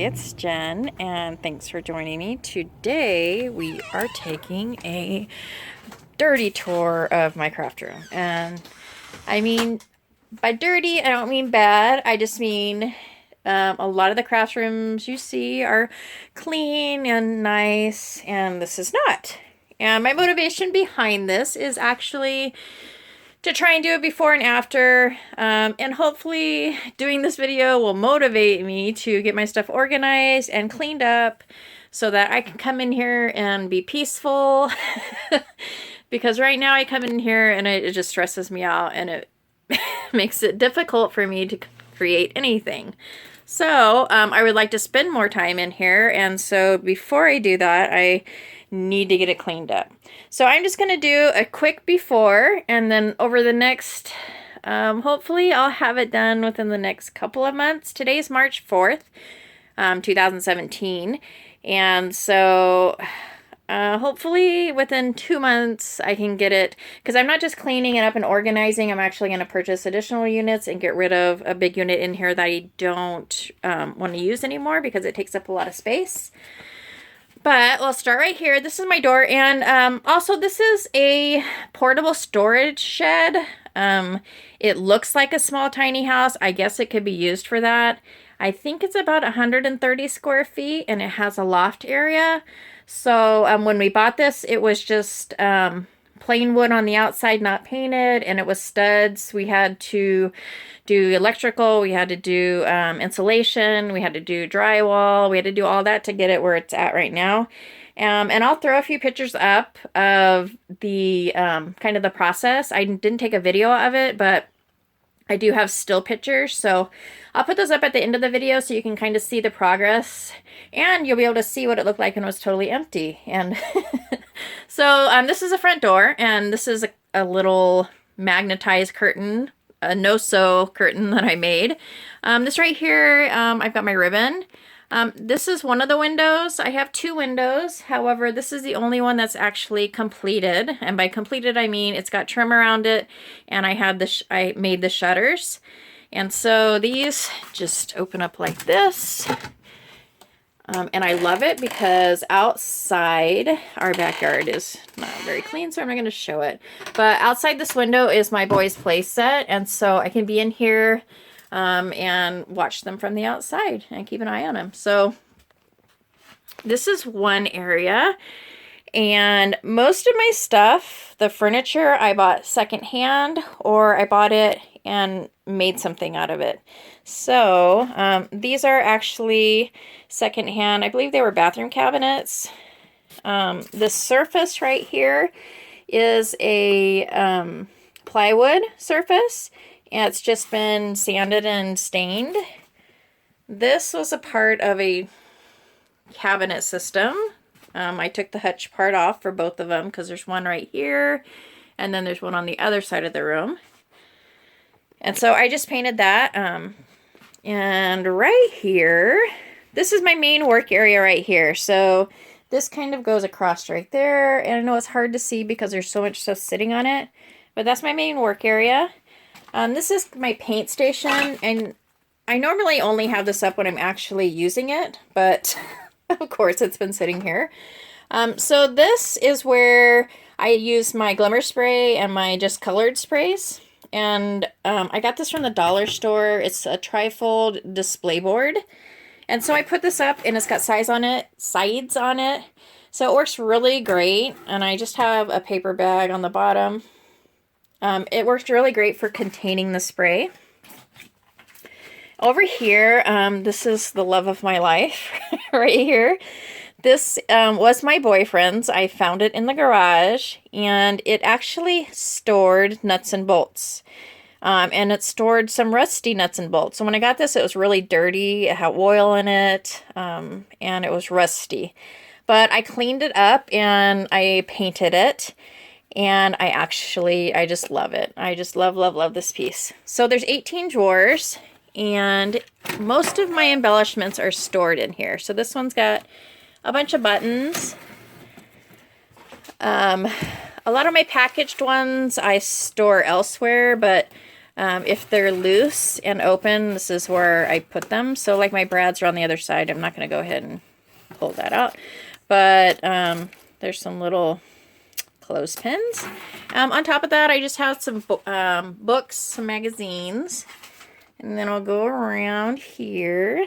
it's Jen, and thanks for joining me. Today we are taking a dirty tour of my craft room. And I mean, by dirty, I don't mean bad. I just mean a lot of the craft rooms you see are clean and nice, and this is not. And my motivation behind this is actually to try and do it before and after, and hopefully doing this video will motivate me to get my stuff organized and cleaned up so that I can come in here and be peaceful. Because right now I come in here and it just stresses me out, and it makes it difficult for me to create anything. So I would like to spend more time in here, and so before I do that, I need to get it cleaned up. So I'm just going to do a quick before, and then over the next, hopefully I'll have it done within the next couple of months. Today's March 4th, 2017. And so hopefully within 2 months I can get it, because I'm not just cleaning it up and organizing. I'm actually going to purchase additional units and get rid of a big unit in here that I don't want to use anymore because it takes up a lot of space. But we'll start right here. This is my door, and also this is a portable storage shed. It looks like a small tiny house. I guess it could be used for that. I think it's about 130 square feet, and it has a loft area. So when we bought this, it was just plain wood on the outside, not painted, and it was studs. We had to do electrical, we had to do insulation, we had to do drywall, we had to do all that to get it where it's at right now. And I'll throw a few pictures up of the kind of the process. I didn't take a video of it, but I do have still pictures, so I'll put those up at the end of the video so you can kind of see the progress, and you'll be able to see what it looked like when it was totally empty. And so this is a front door, and this is a little magnetized curtain, a no-sew curtain that I made. This right here, I've got my ribbon. This is one of the windows. I have two windows. However, this is the only one that's actually completed. And by completed, I mean it's got trim around it, and I made the shutters. And so these just open up like this. And I love it because outside, our backyard is not very clean, so I'm not going to show it. But outside this window is my boys' play set, and so I can be in here and watch them from the outside and keep an eye on them. So this is one area, and most of my stuff, the furniture, I bought secondhand, or I bought it and made something out of it. So these are actually secondhand. I believe they were bathroom cabinets. The surface right here is a plywood surface, and it's just been sanded and stained. This was a part of a cabinet system. I took the hutch part off for both of them because there's one right here, and then there's one on the other side of the room. And so I just painted that. And right here, this is my main work area right here. So this kind of goes across right there. And I know it's hard to see because there's so much stuff sitting on it, but that's my main work area. This is my paint station, and I normally only have this up when I'm actually using it, but of course it's been sitting here. So this is where I use my glimmer spray and my just colored sprays. And I got this from the dollar store. It's a trifold display board. And so I put this up, and it's got sides on it. So it works really great. And I just have a paper bag on the bottom. It works really great for containing the spray. Over here, this is the love of my life right here. This was my boyfriend's. I found it in the garage, and it actually stored nuts and bolts. And it stored some rusty nuts and bolts. So when I got this, it was really dirty. It had oil in it, and it was rusty. But I cleaned it up, and I painted it. And I just love it. I just love this piece. So there's 18 drawers, and most of my embellishments are stored in here. So this one's got a bunch of buttons. A lot of my packaged ones I store elsewhere, but If they're loose and open, this is where I put them. So like my brads are on the other side. I'm not going to go ahead and pull that out. But there's some little clothespins. On top of that, I just have some books, some magazines. And then I'll go around here.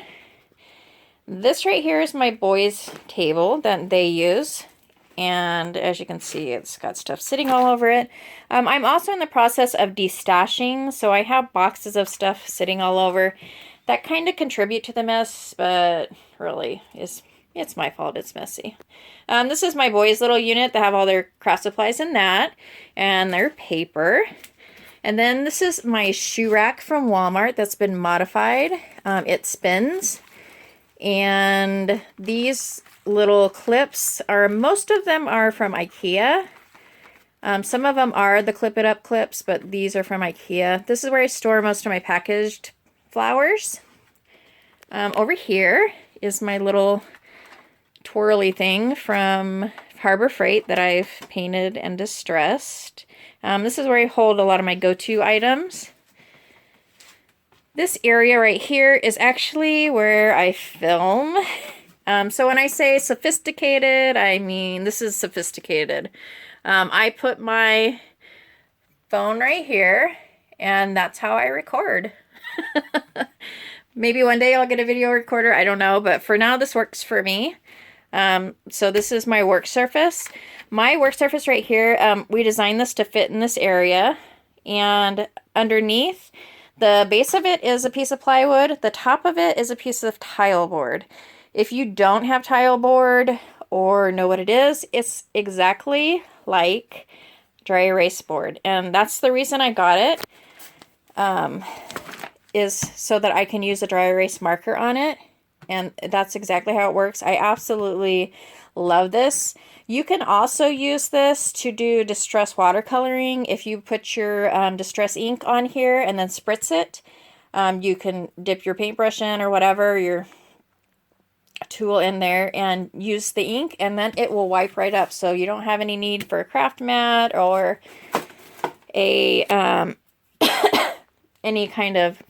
This right here is my boys' table that they use. And as you can see, it's got stuff sitting all over it. I'm also in the process of destashing, so I have boxes of stuff sitting all over that kind of contribute to the mess, but really it's my fault it's messy. This is my boys' little unit. They have all their craft supplies in that, and their paper. And then this is my shoe rack from Walmart that's been modified. It spins. And these little clips most of them are from IKEA. Some of them are the clip it up clips, but these are from IKEA. This is where I store most of my packaged flowers. Over here is my little twirly thing from Harbor Freight that I've painted and distressed. This is where I hold a lot of my go-to items. This area right here is actually where I film. So when I say sophisticated, I mean this is sophisticated. I put my phone right here, and that's how I record. Maybe one day I'll get a video recorder, I don't know, but for now this works for me. So this is my work surface. My work surface right here, we designed this to fit in this area, and underneath, the base of it is a piece of plywood. The top of it is a piece of tile board. If you don't have tile board or know what it is, it's exactly like dry erase board. And that's the reason I got it, is so that I can use a dry erase marker on it. And that's exactly how it works. I absolutely love this. You can also use this to do distress watercoloring. If you put your distress ink on here and then spritz it, you can dip your paintbrush in or whatever, your tool in there, and use the ink, and then it will wipe right up. So you don't have any need for a craft mat or a any kind of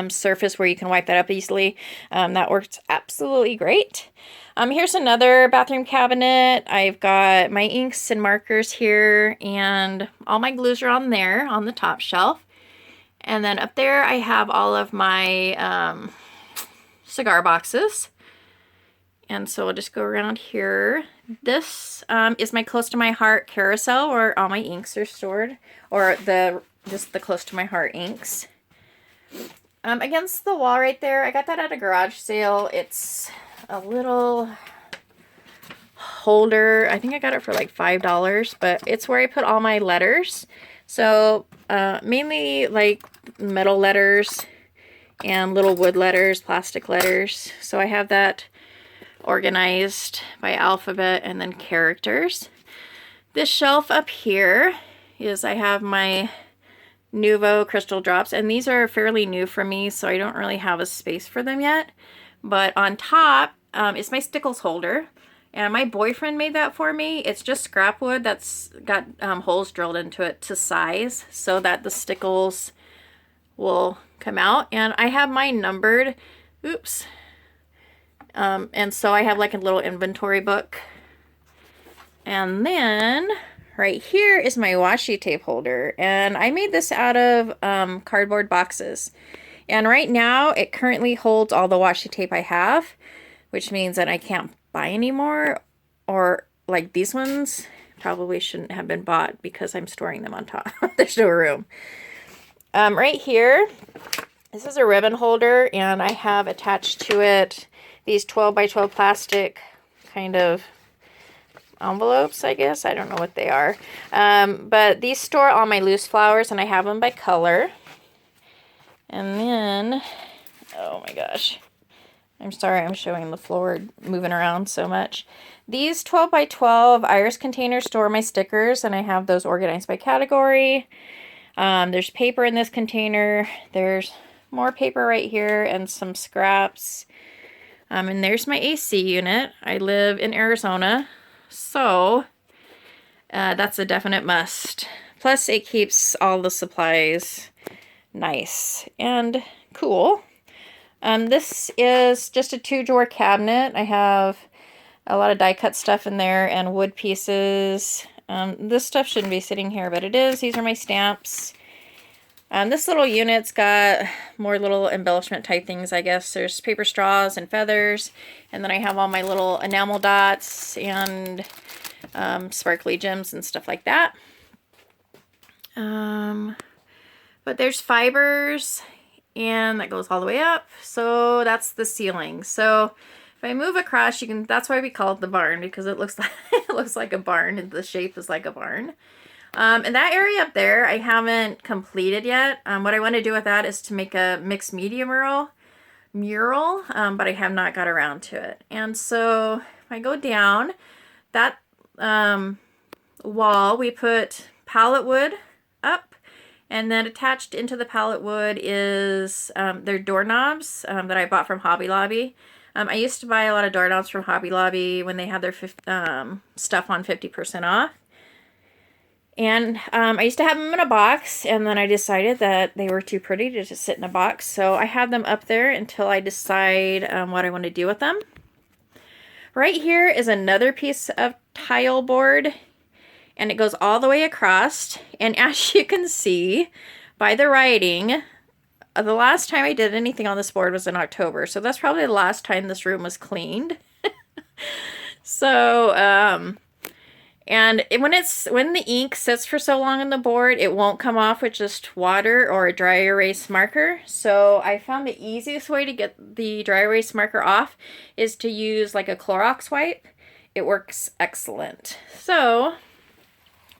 surface where you can wipe that up easily. That works absolutely great. Here's another bathroom cabinet. I've got my inks and markers here, and all my glues are on there on the top shelf. And then up there I have all of my cigar boxes. And so we'll just go around here. This is my close to my heart carousel where all my inks are stored, or just the close to my heart inks. Against the wall right there, I got that at a garage sale. It's a little holder. I think I got it for like $5, but it's where I put all my letters. So mainly like metal letters and little wood letters, plastic letters. So I have that organized by alphabet and then characters. This shelf up here is I have my Nuvo crystal drops, and these are fairly new for me, so I don't really have a space for them yet. But on top is my stickles holder, and my boyfriend made that for me. It's just scrap wood that's got holes drilled into it to size so that the stickles will come out. And I have mine numbered. Oops. And so I have like a little inventory book. And then right here is my washi tape holder, and I made this out of cardboard boxes. And right now it currently holds all the washi tape I have, which means that I can't buy any more, or like these ones probably shouldn't have been bought because I'm storing them on top. There's no room. Right here, this is a ribbon holder, and I have attached to it these 12 by 12 plastic kind of envelopes, I guess. I don't know what they are. But these store all my loose flowers, and I have them by color. And then, oh my gosh, I'm sorry I'm showing the floor moving around so much. These 12 by 12 iris containers store my stickers, and I have those organized by category. There's paper in this container. There's more paper right here and some scraps. And there's my AC unit. I live in Arizona, so that's a definite must Plus it keeps all the supplies nice and cool. This is just a 2-drawer cabinet. I have a lot of die cut stuff in there and wood pieces. This stuff shouldn't be sitting here, but it is. These are my stamps. This little unit's got more little embellishment type things, I guess. There's paper straws and feathers, and then I have all my little enamel dots and sparkly gems and stuff like that. But there's fibers, and that goes all the way up. So that's the ceiling. So if I move across, you can, that's why we call it the barn, because it looks like it looks like a barn, and the shape is like a barn. And that area up there, I haven't completed yet. What I want to do with that is to make a mixed media mural, but I have not got around to it. And so if I go down, that wall, we put pallet wood up, and then attached into the pallet wood is their doorknobs that I bought from Hobby Lobby. I used to buy a lot of doorknobs from Hobby Lobby when they had their stuff on 50% off. And I used to have them in a box, and then I decided that they were too pretty to just sit in a box. So I have them up there until I decide what I want to do with them. Right here is another piece of tile board, and it goes all the way across. And as you can see by the writing, the last time I did anything on this board was in October. So that's probably the last time this room was cleaned. So, and when the ink sits for so long on the board, it won't come off with just water or a dry erase marker. So I found the easiest way to get the dry erase marker off is to use like a Clorox wipe. It works excellent. So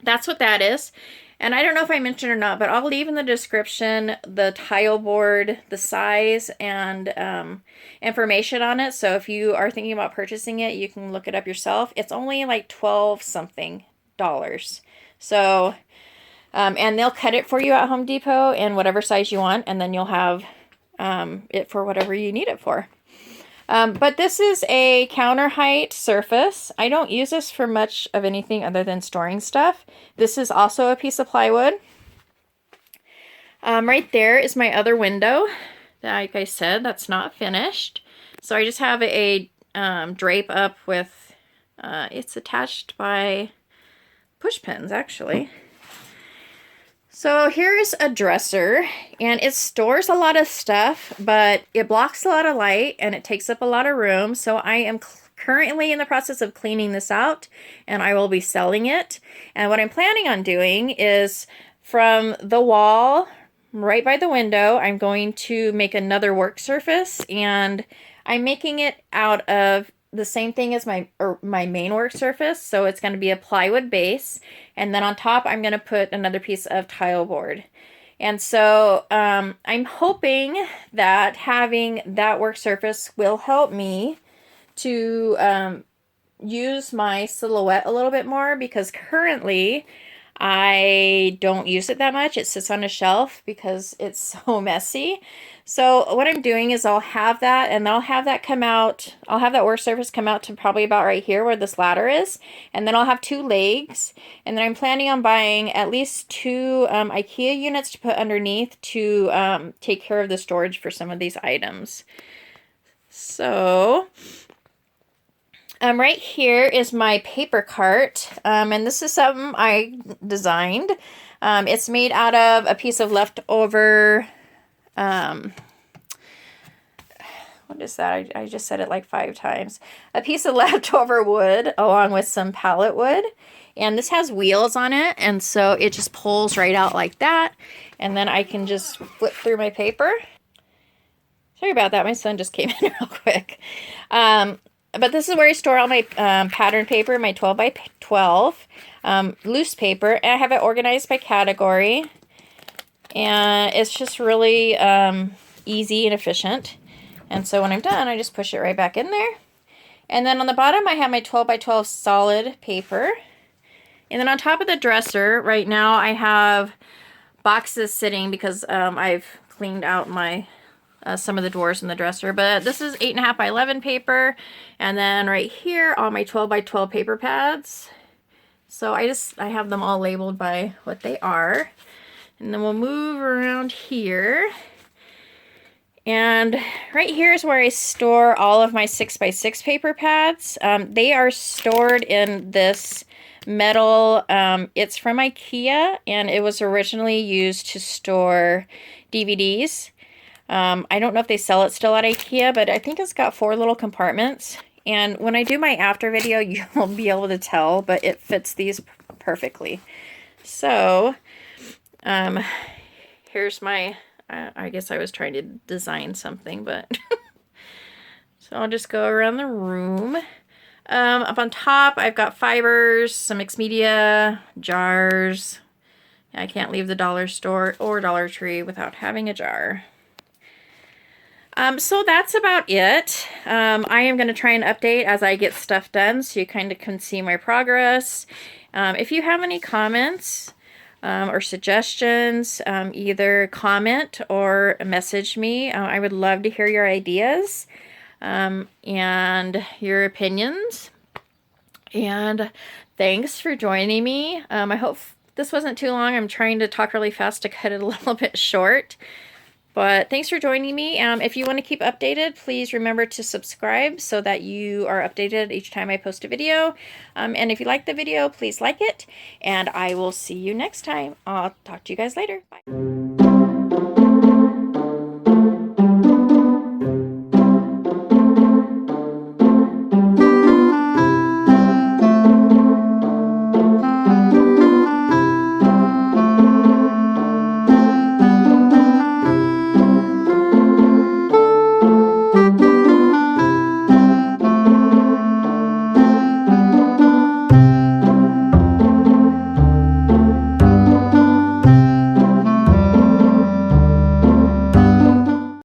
that's what that is. And I don't know if I mentioned or not, but I'll leave in the description the tile board, the size, and information on it. So if you are thinking about purchasing it, you can look it up yourself. It's only like $12 something. So, and they'll cut it for you at Home Depot in whatever size you want, and then you'll have it for whatever you need it for. But this is a counter height surface. I don't use this for much of anything other than storing stuff. This is also a piece of plywood. Right there is my other window. Like I said, that's not finished. So I just have a drape up with, it's attached by push pins actually. So here's a dresser, and it stores a lot of stuff, but it blocks a lot of light and it takes up a lot of room. So I am currently in the process of cleaning this out, and I will be selling it. And what I'm planning on doing is from the wall right by the window, I'm going to make another work surface, and I'm making it out of the same thing as my main work surface. So it's going to be a plywood base, and then on top I'm going to put another piece of tile board. And so I'm hoping that having that work surface will help me to use my silhouette a little bit more, because currently I don't use it that much. It sits on a shelf because it's so messy. So what I'm doing is I'll have that, and I'll have that come out. I'll have that work surface come out to probably about right here where this ladder is. And then I'll have 2 legs. And then I'm planning on buying at least 2 IKEA units to put underneath to take care of the storage for some of these items. So right here is my paper cart, and this is something I designed. It's made out of a piece of leftover, what is that? I just said it like 5 times. A piece of leftover wood along with some pallet wood. And this has wheels on it, and so it just pulls right out like that. And then I can just flip through my paper. Sorry about that, my son just came in real quick. But this is where I store all my pattern paper, my 12 by 12 loose paper. And I have it organized by category. And it's just really easy and efficient. And so when I'm done, I just push it right back in there. And then on the bottom, I have my 12 by 12 solid paper. And then on top of the dresser, right now, I have boxes sitting because I've cleaned out my some of the drawers in the dresser. But this is 8.5 by 11 paper. And then right here, all my 12 by 12 paper pads. So I have them all labeled by what they are. And then we'll move around here. And right here is where I store all of my 6x6 paper pads. They are stored in this metal, it's from IKEA, and it was originally used to store DVDs. I don't know if they sell it still at IKEA, but I think it's got 4 little compartments. And when I do my after video, you'll be able to tell, but it fits these perfectly. So, here's my, I guess I was trying to design something, but so I'll just go around the room. Up on top, I've got fibers, some mixed media, jars. I can't leave the dollar store or Dollar Tree without having a jar. So that's about it. I am going to try and update as I get stuff done so you kind of can see my progress. If you have any comments or suggestions, either comment or message me. I would love to hear your ideas and your opinions. And thanks for joining me. I hope this wasn't too long. I'm trying to talk really fast to cut it a little bit short. But thanks for joining me. If you want to keep updated, please remember to subscribe so that you are updated each time I post a video. And if you like the video, please like it. And I will see you next time. I'll talk to you guys later. Bye.